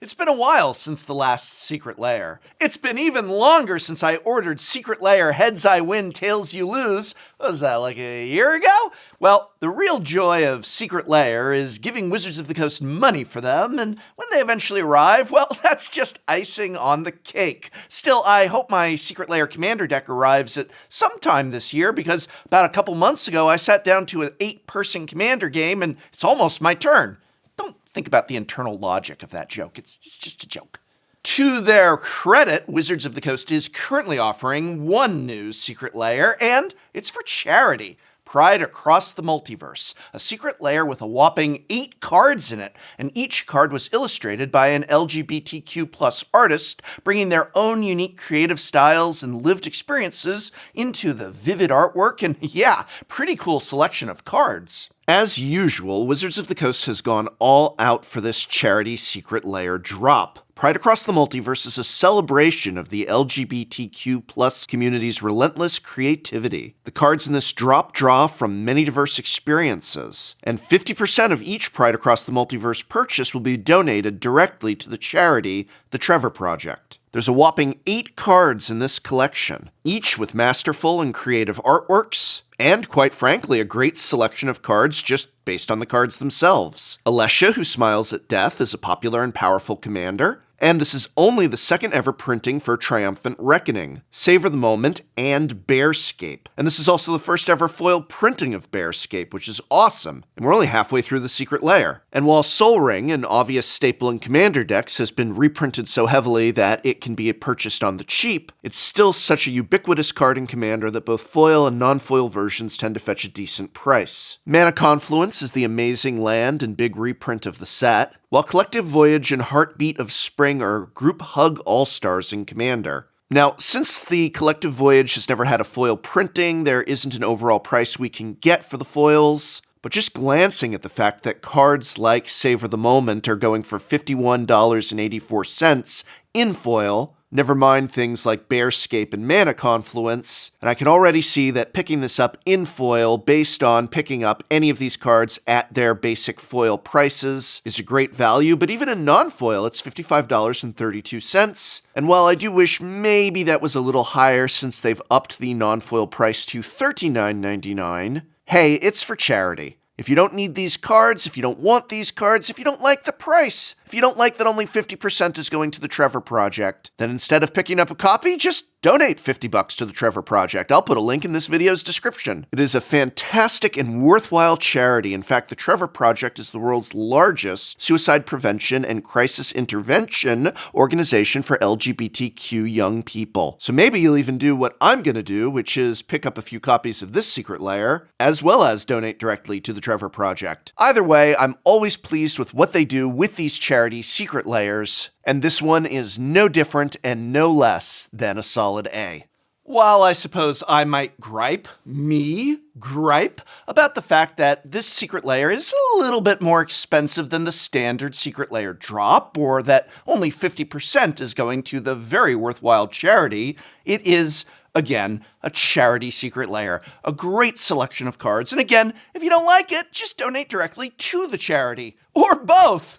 It's been a while since the last Secret Lair. It's been even longer since I ordered Secret Lair Heads I Win, Tails You Lose. What was that, like a year ago? Well, the real joy of Secret Lair is giving Wizards of the Coast money for them, and when they eventually arrive, well, that's just icing on the cake. Still, I hope my Secret Lair Commander deck arrives at some time this year, because about a couple months ago I sat down to an 8-person Commander game, and it's almost my turn. Don't think about the internal logic of that joke. It's just a joke. To their credit, Wizards of the Coast is currently offering one new Secret Lair, and it's for charity. Pride Across the Multiverse, a Secret Lair with a whopping 8 cards in it, and each card was illustrated by an LGBTQ+ artist, bringing their own unique creative styles and lived experiences into the vivid artwork, and yeah, pretty cool selection of cards. As usual, Wizards of the Coast has gone all out for this charity Secret Lair drop. Pride Across the Multiverse is a celebration of the LGBTQ+ community's relentless creativity. The cards in this drop draw from many diverse experiences, and 50% of each Pride Across the Multiverse purchase will be donated directly to the charity, the Trevor Project. There's a whopping 8 cards in this collection, each with masterful and creative artworks, and quite frankly, a great selection of cards just based on the cards themselves. Alessia, who smiles at death, is a popular and powerful commander, and this is only the second ever printing for Triumphant Reckoning, Savor the Moment, and Bearscape. And this is also the first ever foil printing of Bearscape, which is awesome. And we're only halfway through the Secret Lair. And while Sol Ring, an obvious staple in Commander decks, has been reprinted so heavily that it can be purchased on the cheap, it's still such a ubiquitous card in Commander that both foil and non-foil versions tend to fetch a decent price. Mana Confluence is the amazing land and big reprint of the set, while Collective Voyage and Heartbeat of Spring are group hug all-stars in Commander. Now, since the Collective Voyage has never had a foil printing, there isn't an overall price we can get for the foils, but just glancing at the fact that cards like Savor the Moment are going for $51.84 in foil, never mind things like Bearscape and Mana Confluence, and I can already see that picking this up in foil based on picking up any of these cards at their basic foil prices is a great value, but even in non-foil, it's $55.32. And while I do wish maybe that was a little higher since they've upped the non-foil price to $39.99, hey, it's for charity. If you don't need these cards, if you don't want these cards, if you don't like the price, if you don't like that only 50% is going to the Trevor Project, then instead of picking up a copy, just donate $50 to the Trevor Project. I'll put a link in this video's description. It is a fantastic and worthwhile charity. In fact, the Trevor Project is the world's largest suicide prevention and crisis intervention organization for LGBTQ young people. So maybe you'll even do what I'm going to do, which is pick up a few copies of this Secret Lair, as well as donate directly to the Trevor Project. Either way, I'm always pleased with what they do with these charity Secret Lairs, and this one is no different and no less than a solid A. While I suppose I might gripe about the fact that this Secret Lair is a little bit more expensive than the standard Secret Lair drop, or that only 50% is going to the very worthwhile charity, it is, again, a charity Secret Lair, a great selection of cards, and again, if you don't like it, just donate directly to the charity, or both.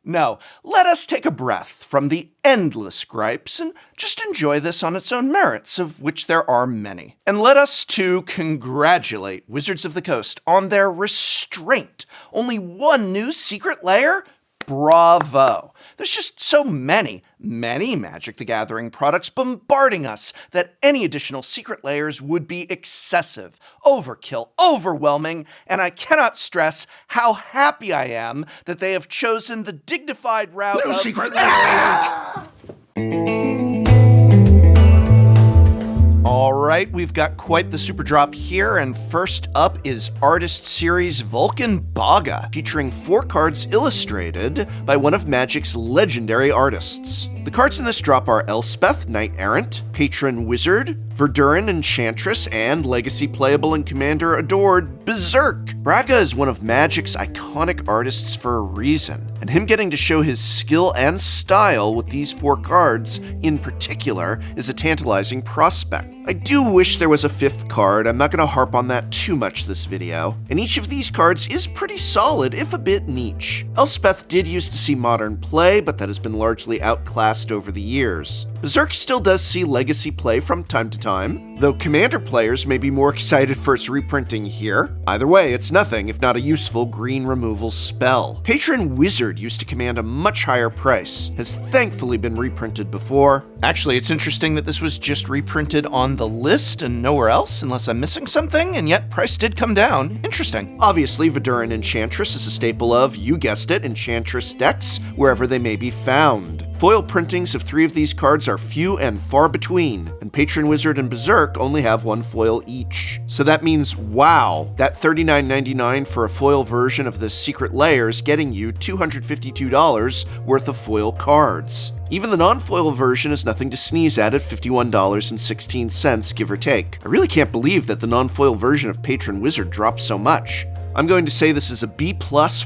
No, let us take a breath from the endless gripes and just enjoy this on its own merits, of which there are many. And let us too congratulate Wizards of the Coast on their restraint. Only one new Secret Lair? Bravo. There's just so many Magic the Gathering products bombarding us that any additional Secret Lairs would be excessive, overkill, overwhelming, and I cannot stress how happy I am that they have chosen the dignified route of Secret Lair. All right, we've got quite the super drop here, and first up is Artist Series Volkan Baga, featuring 4 cards illustrated by one of Magic's legendary artists. The cards in this drop are Elspeth, Knight Errant, Patron Wizard, Verduran Enchantress and Legacy Playable and Commander Adored Berserk. Braga is one of Magic's iconic artists for a reason, and him getting to show his skill and style with these 4 cards in particular is a tantalizing prospect. I do wish there was a 5th card. I'm not going to harp on that too much this video, and each of these cards is pretty solid, if a bit niche. Elspeth did used to see modern play, but that has been largely outclassed over the years. Berserk still does see Legacy play from time to time, though Commander players may be more excited for its reprinting here. Either way, it's nothing if not a useful green removal spell. Patron Wizard used to command a much higher price, has thankfully been reprinted before. Actually, it's interesting that this was just reprinted on the list and nowhere else, unless I'm missing something, and yet price did come down. Interesting. Obviously, Verduran Enchantress is a staple of, you guessed it, Enchantress decks, wherever they may be found. Foil printings of 3 of these cards are few and far between, and Patron Wizard and Berserk only have 1 foil each. So that means, wow, that $39.99 for a foil version of this Secret Lair is getting you $252 worth of foil cards. Even the non-foil version is nothing to sneeze at $51.16, give or take. I really can't believe that the non-foil version of Patron Wizard dropped so much. I'm going to say this is a B+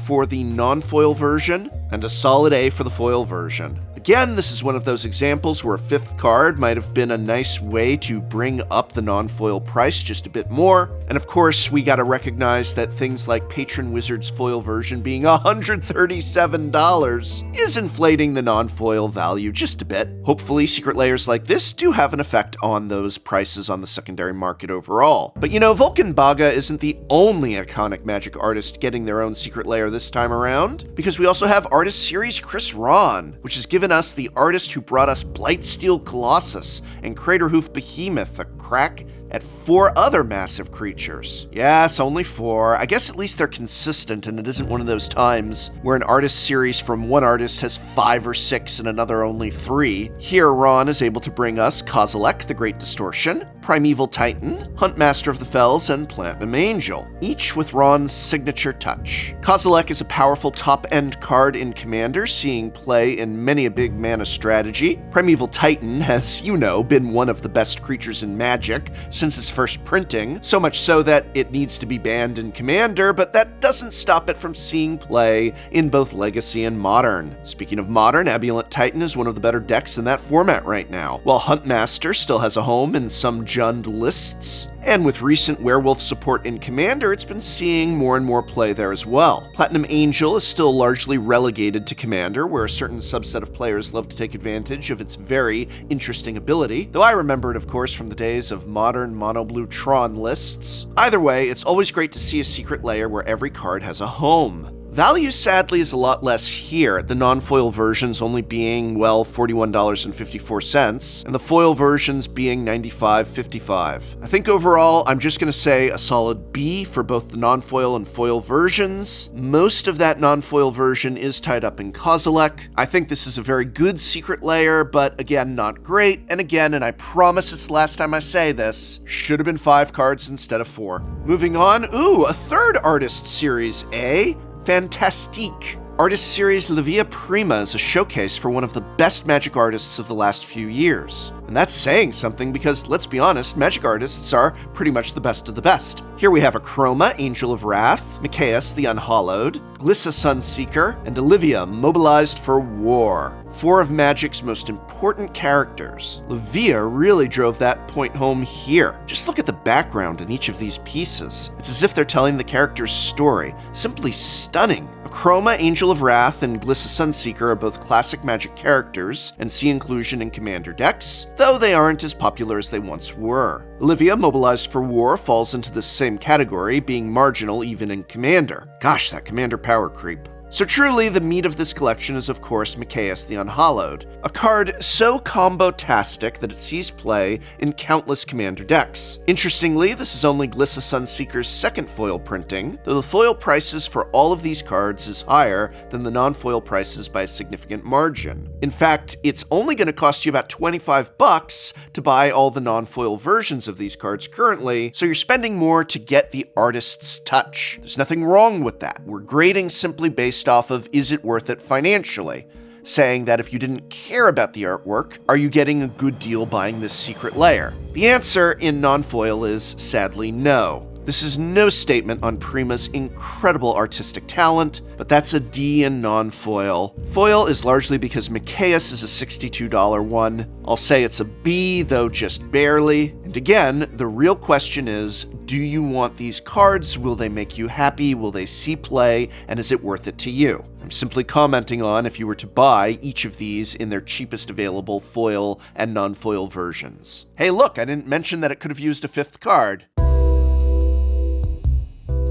for the non-foil version, and a solid A for the foil version. Again, this is one of those examples where a 5th card might have been a nice way to bring up the non-foil price just a bit more. And of course, we gotta recognize that things like Patron Wizard's foil version being $137 is inflating the non-foil value just a bit. Hopefully, Secret Lairs like this do have an effect on those prices on the secondary market overall. But you know, Volkan Baga isn't the only iconic Magic artist getting their own Secret Lair this time around, because we also have Artist Series Chris Rahn, which has given us the artist who brought us Blightsteel Colossus and Craterhoof Behemoth a crack at 4 other massive creatures. Yes, only 4. I guess at least they're consistent and it isn't one of those times where an artist series from one artist has 5 or 6 and another only 3. Here, Rahn is able to bring us Kozilek, the Great Distortion, Primeval Titan, Huntmaster of the Fells, and Platinum Angel, each with Rahn's signature touch. Kozilek is a powerful top-end card in Commander, seeing play in many a big mana strategy. Primeval Titan has, you know, been one of the best creatures in Magic since its first printing, so much so that it needs to be banned in Commander, but that doesn't stop it from seeing play in both Legacy and Modern. Speaking of Modern, Abulant Titan is one of the better decks in that format right now, while Huntmaster still has a home in some Jund lists. And with recent Werewolf support in Commander, it's been seeing more and more play there as well. Platinum Angel is still largely relegated to Commander, where a certain subset of players love to take advantage of its very interesting ability, though I remember it, of course, from the days of Modern Mono-Blue Tron lists. Either way, it's always great to see a Secret Lair where every card has a home. Value, sadly, is a lot less here, the non-foil versions only being, well, $41.54, and the foil versions being $95.55. I think overall, I'm just going to say a solid B for both the non-foil and foil versions. Most of that non-foil version is tied up in Kozilek. I think this is a very good Secret Lair, but again, not great. And again, and I promise it's the last time I say this, should have been 5 cards instead of 4. Moving on, a third Artist Series A. Fantastique. Artist Series Livia Prima is a showcase for one of the best Magic artists of the last few years. And that's saying something because, let's be honest, Magic artists are pretty much the best of the best. Here we have Akroma, Angel of Wrath, Mikaeus the Unhallowed, Glissa Sunseeker, and Olivia, mobilized for war. 4 of Magic's most important characters. Livia really drove that point home here. Just look at the background in each of these pieces. It's as if they're telling the character's story. Simply stunning. Akroma, Angel of Wrath, and Glissa Sunseeker are both classic Magic characters and see inclusion in Commander decks, though they aren't as popular as they once were. Olivia, mobilized for war, falls into this same category, being marginal even in Commander. Gosh, that Commander power creep. So truly, the meat of this collection is of course Mikaeus the Unhallowed, a card so combo-tastic that it sees play in countless Commander decks. Interestingly, this is only Glissa Sunseeker's second foil printing, though the foil prices for all of these cards is higher than the non-foil prices by a significant margin. In fact, it's only going to cost you about $25 to buy all the non-foil versions of these cards currently, so you're spending more to get the artist's touch. There's nothing wrong with that. We're grading simply based off of is it worth it financially. saying that if you didn't care about the artwork, are you getting a good deal buying this secret layer? The answer in non-foil is sadly no. This is no statement on Prima's incredible artistic talent, but that's a D in non-foil. Foil is largely because Micaeus is a $62 one. I'll say it's a B, though just barely. And again, the real question is, do you want these cards? Will they make you happy? Will they see play? And is it worth it to you? I'm simply commenting on if you were to buy each of these in their cheapest available foil and non-foil versions. Hey look, I didn't mention that it could have used a 5th card.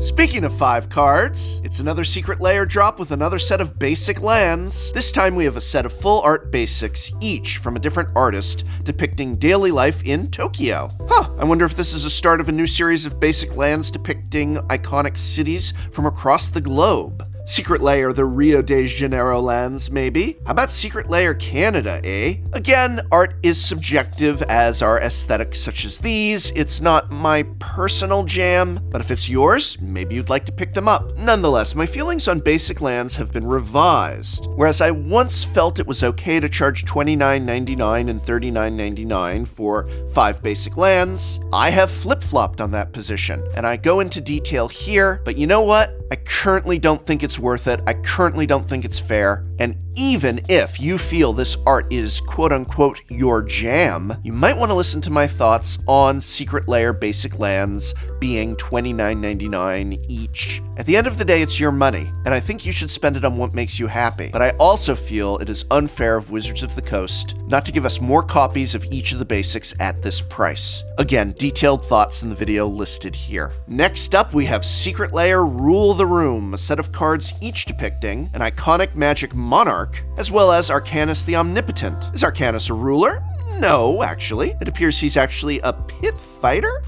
Speaking of 5 cards, it's another secret layer drop with another set of basic lands. This time we have a set of full art basics, each from a different artist, depicting daily life in Tokyo. I wonder if this is a start of a new series of basic lands depicting iconic cities from across the globe. Secret Layer the Rio de Janeiro lands, maybe? How about Secret Layer Canada, eh? Again, art is subjective, as are aesthetics such as these. It's not my personal jam, but if it's yours, maybe you'd like to pick them up. Nonetheless, my feelings on basic lands have been revised. Whereas I once felt it was okay to charge $29.99 and $39.99 for 5 basic lands, I have flip-flopped on that position, and I go into detail here, but you know what? I currently don't think it's worth it. I currently don't think it's fair. And even if you feel this art is quote-unquote your jam, you might want to listen to my thoughts on Secret Layer basic lands being $29.99 each. At the end of the day, it's your money, and I think you should spend it on what makes you happy. But I also feel it is unfair of Wizards of the Coast not to give us more copies of each of the basics at this price. Again, detailed thoughts in the video listed here. Next up, we have Secret Layer Rule the Room, a set of cards each depicting an iconic magic monarch, as well as Arcanus the Omnipotent. Is Arcanus a ruler? No, actually. It appears he's actually a pit fighter?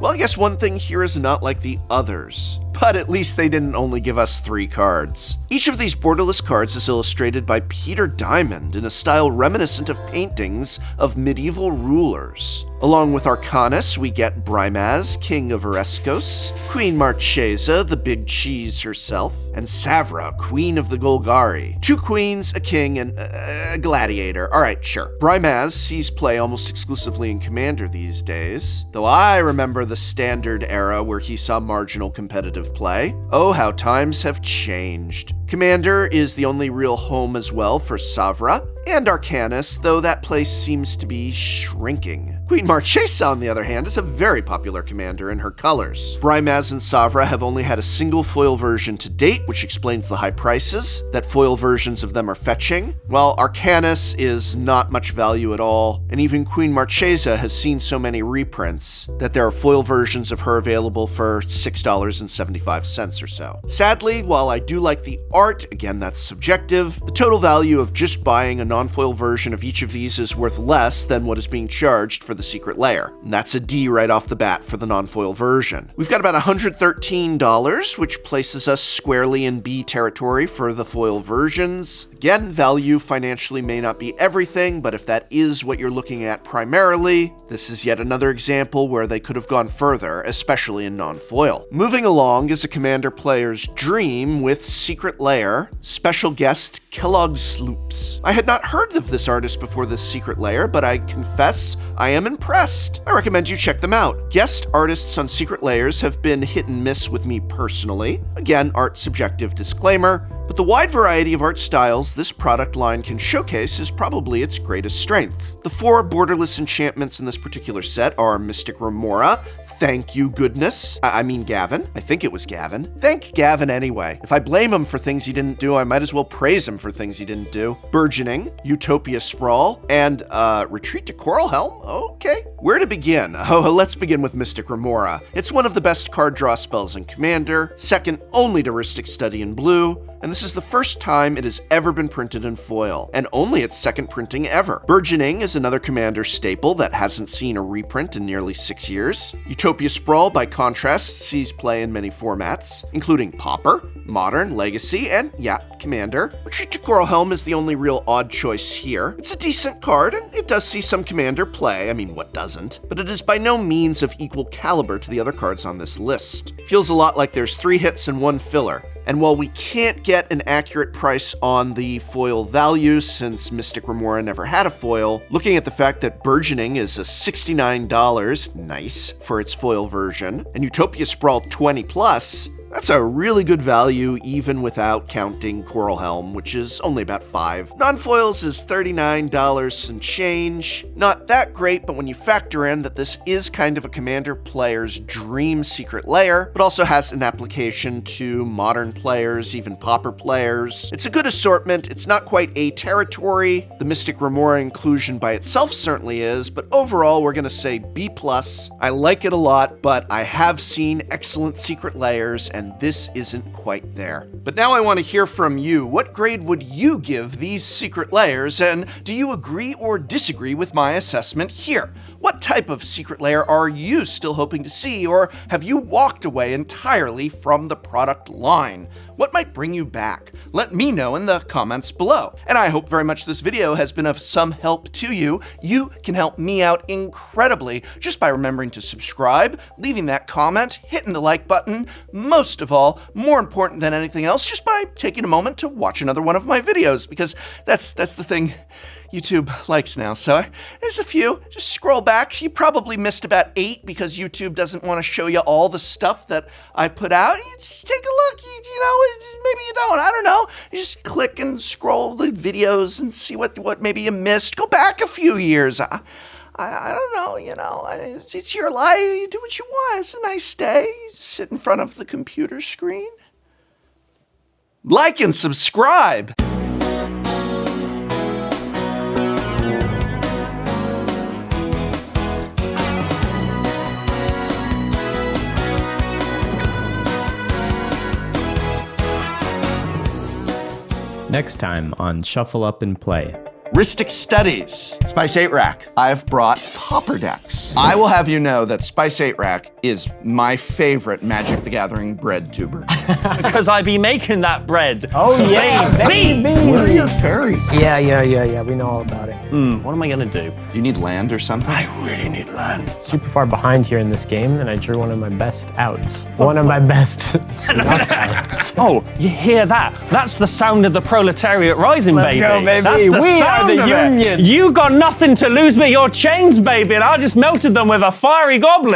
Well, I guess one thing here is not like the others. But at least they didn't only give us 3 cards. Each of these borderless cards is illustrated by Peter Diamond in a style reminiscent of paintings of medieval rulers. Along with Arcanus, we get Brimaz, King of Ereskos, Queen Marchesa, the big cheese herself, and Savra, Queen of the Golgari. 2 queens, a king, and a gladiator. Alright, sure. Brimaz sees play almost exclusively in Commander these days, though I remember the Standard era where he saw marginal competitive play. Oh, how times have changed. Commander is the only real home as well for Savra and Arcanus, though that place seems to be shrinking. Queen Marchesa, on the other hand, is a very popular commander in her colors. Brimaz and Savra have only had a single foil version to date, which explains the high prices that foil versions of them are fetching, while Arcanus is not much value at all, and even Queen Marchesa has seen so many reprints that there are foil versions of her available for $6.75 or so. Sadly, while I do like the art, again that's subjective, the total value of just buying a non-foil version of each of these is worth less than what is being charged for the secret layer. And that's a D right off the bat for the non-foil version. We've got about $113, which places us squarely in B territory for the foil versions. Again, value financially may not be everything, but if that is what you're looking at primarily, this is yet another example where they could have gone further, especially in non-foil. Moving along is a commander player's dream with Secret Layer, special guest Kelogsloops. I had not heard of this artist before this Secret Layer, but I confess I am impressed. I recommend you check them out. Guest artists on Secret Layers have been hit and miss with me personally. Again, art subjective disclaimer. But the wide variety of art styles this product line can showcase is probably its greatest strength. The 4 borderless enchantments in this particular set are Mystic Remora, thank you goodness, I mean Gavin, I think it was Gavin. Thank Gavin anyway. If I blame him for things he didn't do, I might as well praise him for things he didn't do. Burgeoning, Utopia Sprawl, and Retreat to Coral Helm? Okay. Where to begin? Oh, let's begin with Mystic Remora. It's one of the best card draw spells in Commander, second only to Rhystic Study in blue, and this is the first time it has ever been printed in foil, and only its second printing ever. Burgeoning is another Commander staple that hasn't seen a reprint in nearly 6 years. Utopia Sprawl, by contrast, sees play in many formats, including Pauper, Modern, Legacy, and yeah, Commander. Retreat to Coral Helm is the only real odd choice here. It's a decent card, and it does see some Commander play, I mean, what doesn't? But it is by no means of equal caliber to the other cards on this list. Feels a lot like there's 3 hits and 1 filler. And while we can't get an accurate price on the foil value since Mystic Remora never had a foil, looking at the fact that Burgeoning is a $69, nice, for its foil version, and Utopia Sprawl 20 plus, that's a really good value even without counting Coral Helm, which is only about $5. Non-foils is $39 and change. Not that great, but when you factor in that this is kind of a Commander player's dream secret lair, but also has an application to modern players, even Pauper players. It's a good assortment. It's not quite a territory. The Mystic Remora inclusion by itself certainly is, but overall we're gonna say B+. I like it a lot, but I have seen excellent secret lairs, and this isn't quite there. But now I want to hear from you. What grade would you give these secret lairs, and do you agree or disagree with my assessment here? What type of secret lair are you still hoping to see, or have you walked away entirely from the product line? What might bring you back? Let me know in the comments below. And I hope very much this video has been of some help to you. You can help me out incredibly just by remembering to subscribe, leaving that comment, hitting the like button, most of all, more important than anything else, just by taking a moment to watch another one of my videos, because that's the thing YouTube likes now. So there's a few. Just scroll back. You probably missed about 8 because YouTube doesn't want to show you all the stuff that I put out. You just take a look. You know, maybe you don't. I don't know. You just click and scroll the videos and see what maybe you missed. Go back a few years. I don't know, you know, it's your life. You do what you want. It's a nice day. You just sit in front of the computer screen. Like and subscribe. Next time on Shuffle Up and Play. Ristic Studies. Spice 8 Rack. I've brought Pauper decks. I will have you know that Spice 8 Rack is my favorite Magic the Gathering bread tuber. Because I be making that bread. Oh yeah, baby! Where are your fairies? Yeah, we know all about it. What am I gonna do? You need land or something? I really need land. Super far behind here in this game, and I drew one of my best outs. One of my best snuff outs. Oh, you hear that? That's the sound of the proletariat rising, baby. Let's go, baby. That's the We are sound the of it. union. You got nothing to lose but your chains, baby, and I just melted them with a fiery goblin.